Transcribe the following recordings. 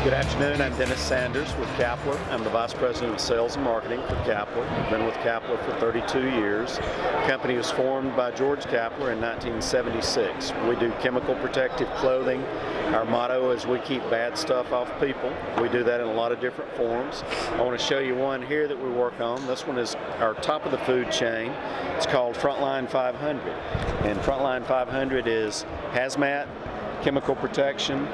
Good afternoon, I'm Dennis Sanders with Kappler. I'm the Vice President of Sales and Marketing for Kappler. I've been with Kappler for 32 years. The company was formed by George Kappler in 1976. We do chemical protective clothing. Our motto is we keep bad stuff off people. We do that in a lot of different forms. I want to show you one here that we work on. This one is our top of the food chain. It's called Frontline 500. And Frontline 500 is hazmat, chemical protection,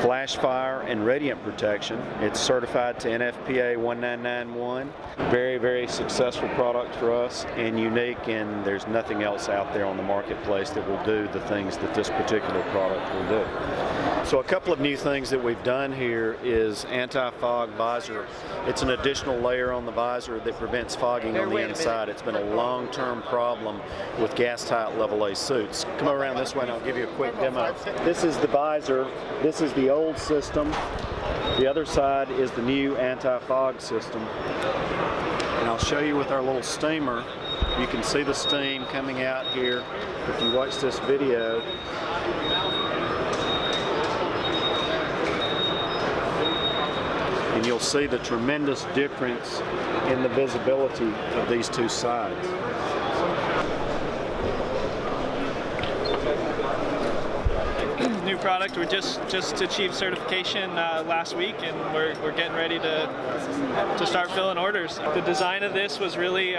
flash fire, and radiant protection. It's certified to NFPA 1991. Very, very successful product for us and unique, and there's nothing else out there on the marketplace that will do the things that this particular product will do. So a couple of new things that we've done here is anti-fog visor. It's an additional layer on the visor that prevents fogging on the inside. It's been a long-term problem with gas-tight level A suits. Come around this way and I'll give you a quick demo. This is the visor. This is the old system. The other side is the new anti-fog system. And I'll show you with our little steamer. You can see the steam coming out here if you watch this video. And you'll see the tremendous difference in the visibility of these two sides. New product. We just achieved certification last week, and we're getting ready to start filling orders. The design of this was really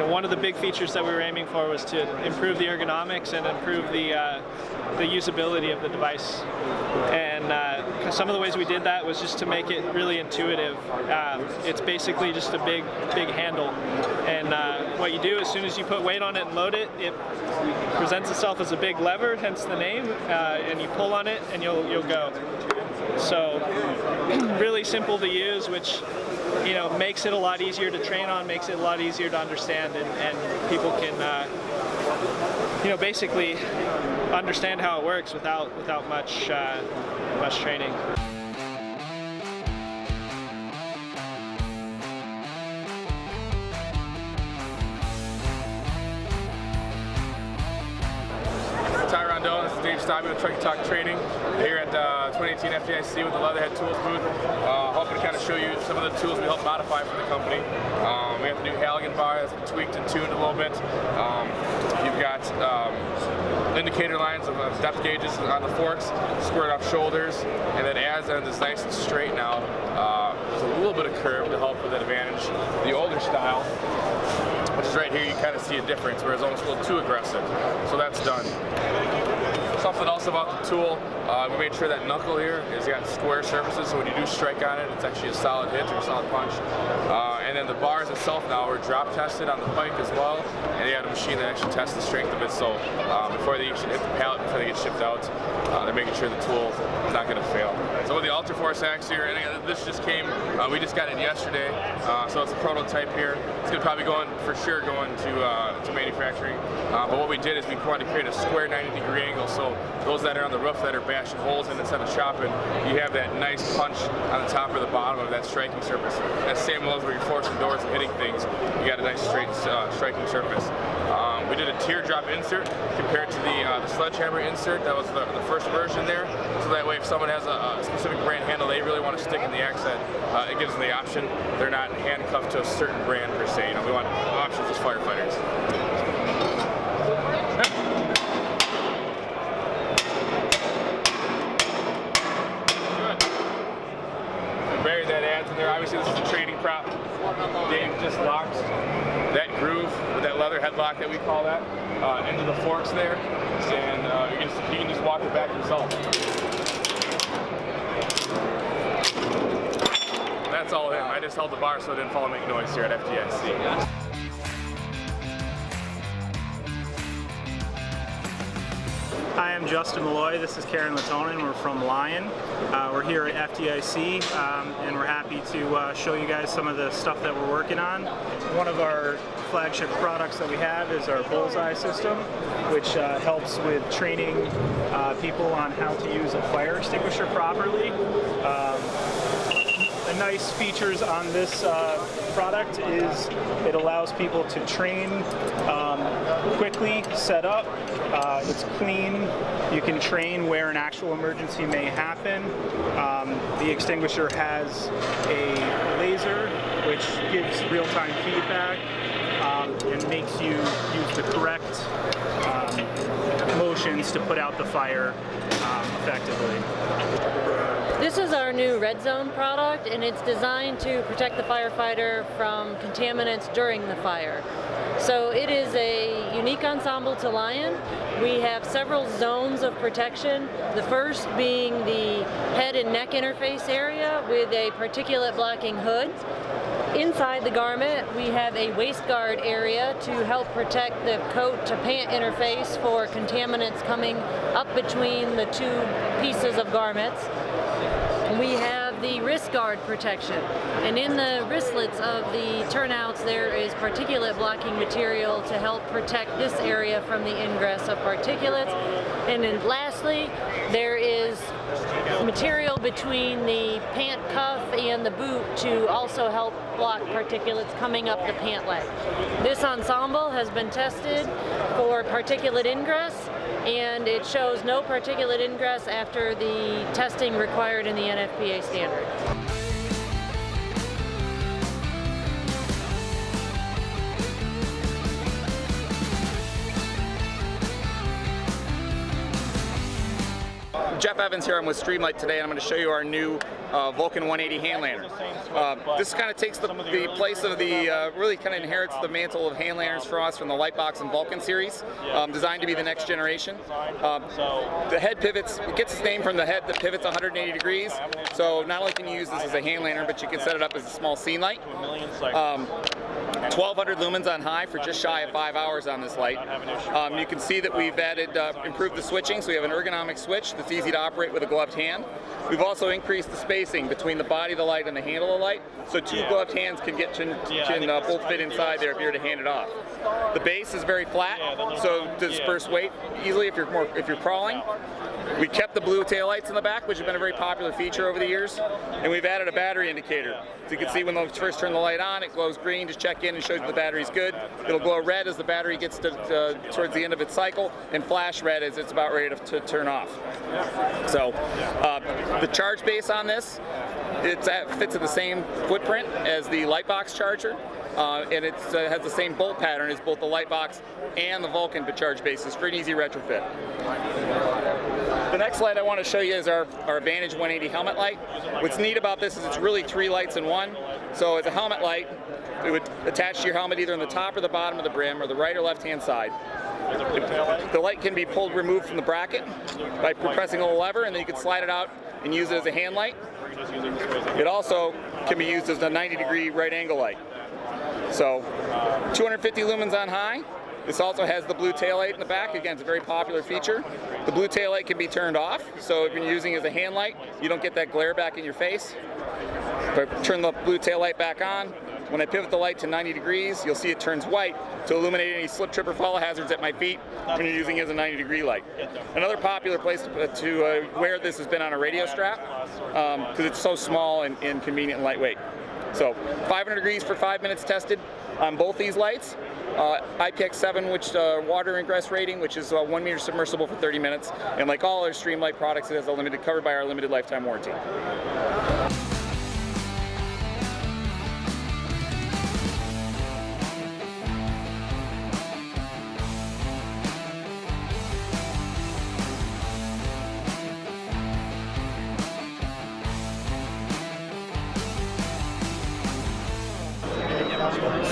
one of the big features that we were aiming for was to improve the ergonomics and improve the usability of the device. And some of the ways we did that was just to make it really intuitive. It's basically just a big handle, and what you do as soon as you put weight on it and load it, it presents itself as a big lever, hence the name, and you pull on it and you'll go. So really simple to use, which makes it a lot easier to train on, makes it a lot easier to understand, and people can basically understand how it works without much training. This is Dave Stobby with Truck Talk Training here at 2018 FDIC with the Leatherhead Tools booth. Hoping to kind of show you some of the tools we help modify for the company. We have the new Halligan bar that's been tweaked and tuned a little bit. You've got indicator lines of depth gauges on the forks, squared off shoulders, and then as it is nice and straight now, there's a little bit of curve to help with that advantage. The older style, which is right here, you kind of see a difference where it's almost a little too aggressive. So that's done. Something else about the tool, we made sure that knuckle here has got square surfaces, so when you do strike on it, it's actually a solid hit or a solid punch. And then the bars itself now were drop tested on the pike as well, and they had a machine that actually tests the strength of it, so before they actually hit the pallet, before they get shipped out, they're making sure the tool is not going to fail. So with the Ultra Force axe here, and this just came, we just got it yesterday, so it's a prototype here. It's going to probably go to manufacturing, but what we did is we wanted to create a square 90-degree angle, so those that are on the roof that are bashing holes in instead of chopping, you have that nice punch on the top or the bottom of that striking surface. That same as where you're forcing doors and hitting things, you got a nice straight striking surface. We did a teardrop insert compared to the sledgehammer insert. That was the first version there, so that way if someone has a specific brand handle they really want to stick in the accent, it gives them the option. They're not handcuffed to a certain brand per se. We want options as firefighters. Bury that adds in there. Obviously this is a training prop. Dave just locked that groove with that leather headlock that we call that into the forks there, and you can just walk it back yourself. That's all him. I just held the bar so it didn't fall and make noise here at FDIC. Hi, I'm Justin Malloy. This is Karen Latonin. We're from Lion. We're here at FDIC, and we're happy to show you guys some of the stuff that we're working on. One of our flagship products that we have is our Bullseye system, which helps with training people on how to use a fire extinguisher properly. The nice features on this product is it allows people to train quickly, set up. It's clean. You can train where an actual emergency may happen. The extinguisher has a laser which gives real-time feedback and makes you use the correct motions to put out the fire effectively. This is our new Red Zone product, and it's designed to protect the firefighter from contaminants during the fire. So it is a unique ensemble to Lion. We have several zones of protection, the first being the head and neck interface area with a particulate blocking hood. Inside the garment, we have a waist guard area to help protect the coat to pant interface for contaminants coming up between the two pieces of garments. We have the wrist guard protection, and in the wristlets of the turnouts there is particulate blocking material to help protect this area from the ingress of particulates. And then lastly, there is material between the pant cuff and the boot to also help block particulates coming up the pant leg. This ensemble has been tested for particulate ingress, and it shows no particulate ingress after the testing required in the NFPA standard. Jeff Evans here. I'm with Streamlight today, and I'm going to show you our new Vulcan 180 hand lantern. This kind of takes the place of the, really kind of inherits the mantle of hand lanterns for us from the Lightbox and Vulcan series, designed to be the next generation. The head pivots, it gets its name from the head that pivots 180 degrees, so not only can you use this as a hand lantern, but you can set it up as a small scene light. 1,200 lumens on high for just shy of 5 hours on this light. You can see that we've added, improved the switching, so we have an ergonomic switch that's easy to operate with a gloved hand. We've also increased the spacing between the body of the light and the handle of the light, so two gloved hands can both fit inside there if you were to hand it off. The base is very flat, so to disperse weight easily if you're crawling. We kept the blue taillights in the back, which have been a very popular feature over the years, and we've added a battery indicator. So you can see when we first turn the light on, it glows green, just check in and shows you the battery's good. It'll glow red as the battery gets towards the end of its cycle, and flash red as it's about ready to turn off. So the charge base on this, it fits in the same footprint as the Lightbox charger. And it has the same bolt pattern as both the Lightbox and the Vulcan charge bases for an easy retrofit. The next light I want to show you is our Advantage 180 helmet light. What's neat about this is it's really 3 lights in one. So as a helmet light, it would attach to your helmet either on the top or the bottom of the brim, or the right or left hand side. The light can be removed from the bracket by pressing a little lever, and then you can slide it out and use it as a hand light. It also can be used as a 90-degree right angle light. So 250 lumens on high. This also has the blue taillight in the back. Again, it's a very popular feature. The blue taillight can be turned off, so if you're using it as a hand light, you don't get that glare back in your face. If I turn the blue taillight back on, when I pivot the light to 90 degrees, you'll see it turns white to illuminate any slip, trip, or fall hazards at my feet when you're using it as a 90-degree light. Another popular place to wear this has been on a radio strap, because it's so small and convenient and lightweight. So 500 degrees for 5 minutes tested on both these lights. IPX7, which water ingress rating, which is 1 meter submersible for 30 minutes. And like all our Streamlight products, it has covered by our limited lifetime warranty.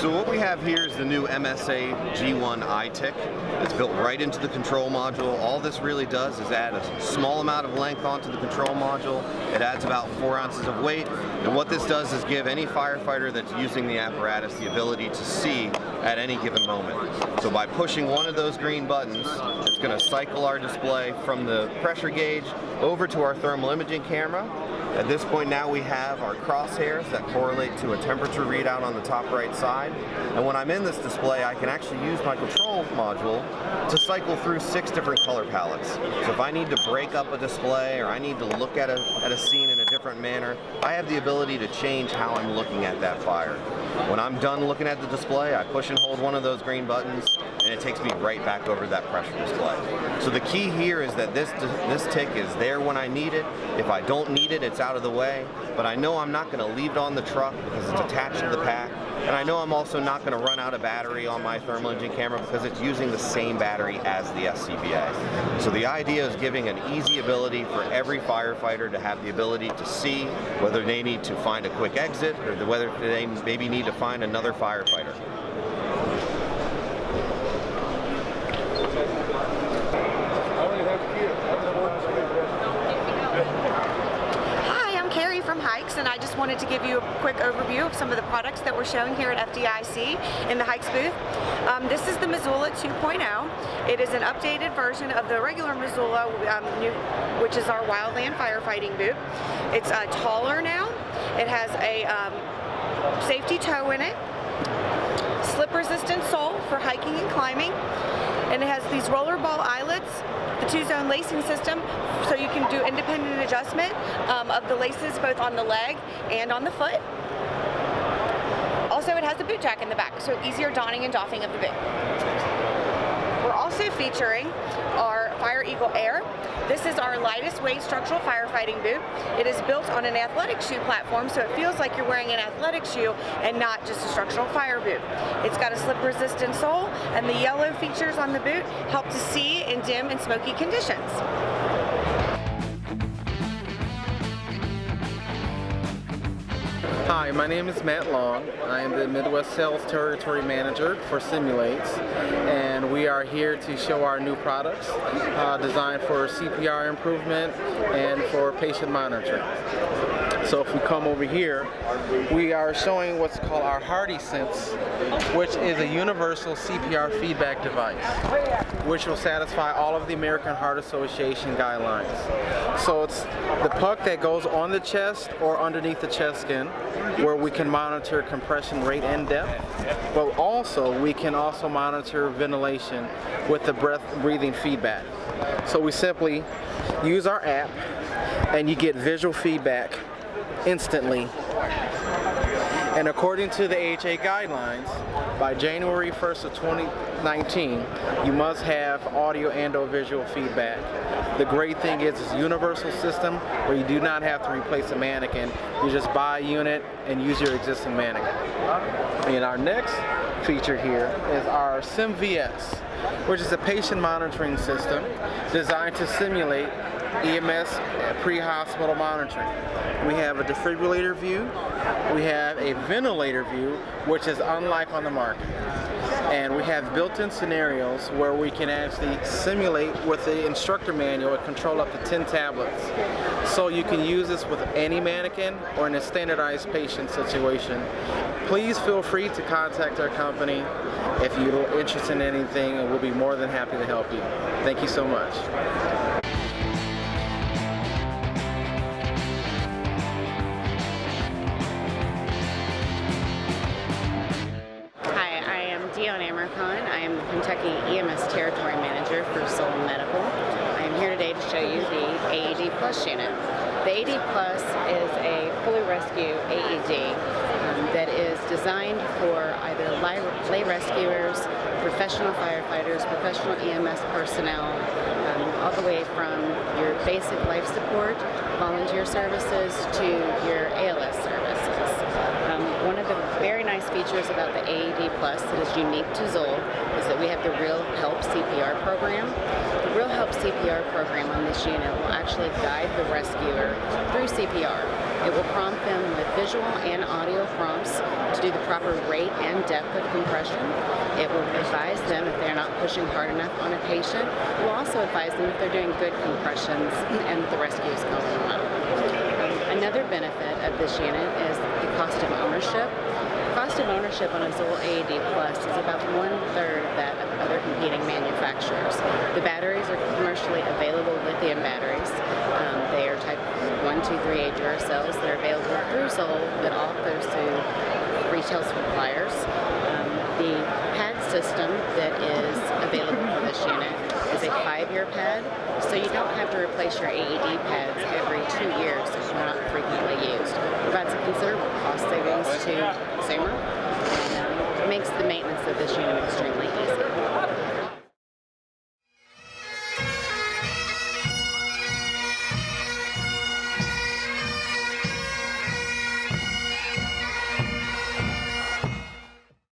So what we have here is the new MSA G1 iTick. It's built right into the control module. All this really does is add a small amount of length onto the control module. It adds about 4 ounces of weight. And what this does is give any firefighter that's using the apparatus the ability to see at any given moment. So by pushing one of those green buttons, it's going to cycle our display from the pressure gauge over to our thermal imaging camera. At this point now we have our crosshairs that correlate to a temperature readout on the top right side. And when I'm in this display, I can actually use my control module to cycle through 6 different color palettes. So if I need to break up a display or I need to look at a scene in a different manner, I have the ability to change how I'm looking at that fire. When I'm done looking at the display, I push and hold one of those green buttons and it takes me right back over that pressure display. So the key here is that this tick is there when I need it. If I don't need it, it's out of the way. But I know I'm not going to leave it on the truck because it's attached to the pack. And I know I'm also not going to run out of battery on my thermal imaging camera because it's using the same battery as the SCBA. So the idea is giving an easy ability for every firefighter to have the ability to see whether they need to find a quick exit or whether they maybe need to find another firefighter. From Hikes, and I just wanted to give you a quick overview of some of the products that we're showing here at FDIC in the Hikes booth. This is the Missoula 2.0. It is an updated version of the regular Missoula, which is our wildland firefighting boot. It's taller now. It has a safety toe in it, slip-resistant sole for hiking and climbing, and it has these roller ball eyelets, the 2-zone lacing system, so you can do independent adjustment of the laces both on the leg and on the foot. Also, it has a boot jack in the back, so easier donning and doffing of the boot. We're also featuring our Fire Eagle Air. This is our lightest weight structural firefighting boot. It is built on an athletic shoe platform, so it feels like you're wearing an athletic shoe and not just a structural fire boot. It's got a slip-resistant sole, and the yellow features on the boot help to see in dim and smoky conditions. Hi, my name is Matt Long. I am the Midwest Sales Territory Manager for Simulates, and we are here to show our new products designed for CPR improvement and for patient monitoring. So if we come over here, we are showing what's called our Hardy Sense, which is a universal CPR feedback device, which will satisfy all of the American Heart Association guidelines. So it's the puck that goes on the chest or underneath the chest skin, where we can monitor compression rate and depth, but also we can also monitor ventilation with the breathing feedback. So we simply use our app and you get visual feedback instantly. And according to the AHA guidelines, by January 1st of 2019, you must have audio and or visual feedback. The great thing is it's a universal system where you do not have to replace a mannequin. You just buy a unit and use your existing mannequin. And our next feature here is our SimVS, which is a patient monitoring system designed to simulate EMS pre-hospital monitoring. We have a defibrillator view, we have a ventilator view, which is unlike on the market. And we have built-in scenarios where we can actually simulate with the instructor manual and control up to 10 tablets. So you can use this with any mannequin or in a standardized patient situation. Please feel free to contact our company if you're interested in anything, and we'll be more than happy to help you. Thank you so much. I am the Kentucky EMS Territory Manager for Solon Medical. I am here today to show you the AED Plus unit. The AED Plus is a fully rescue AED that is designed for either lay rescuers, professional firefighters, professional EMS personnel, all the way from your basic life support, volunteer services, to your ALS services. One of the very nice features about the AED Plus that is unique to Zoll is that we have the Real Help CPR program. The Real Help CPR program on this unit will actually guide the rescuer through CPR. It will prompt them with visual and audio prompts to do the proper rate and depth of compression. It will advise them if they're not pushing hard enough on a patient. It will also advise them if they're doing good compressions and the rescue is going well. Another benefit of this unit is the cost of ownership. The cost of ownership on a Zoll AED Plus is about 1/3 of that of other competing manufacturers. The batteries are commercially available lithium batteries. They are type 1, 123A Duracells that are available through Zoll, but also through retail suppliers. The pad system that is available for this unit is a 5-year pad, so you don't have to replace your AED pads every 2 years if they're not frequently used. Provides a considerable cost savings to the consumer and makes the maintenance of this unit extremely easy.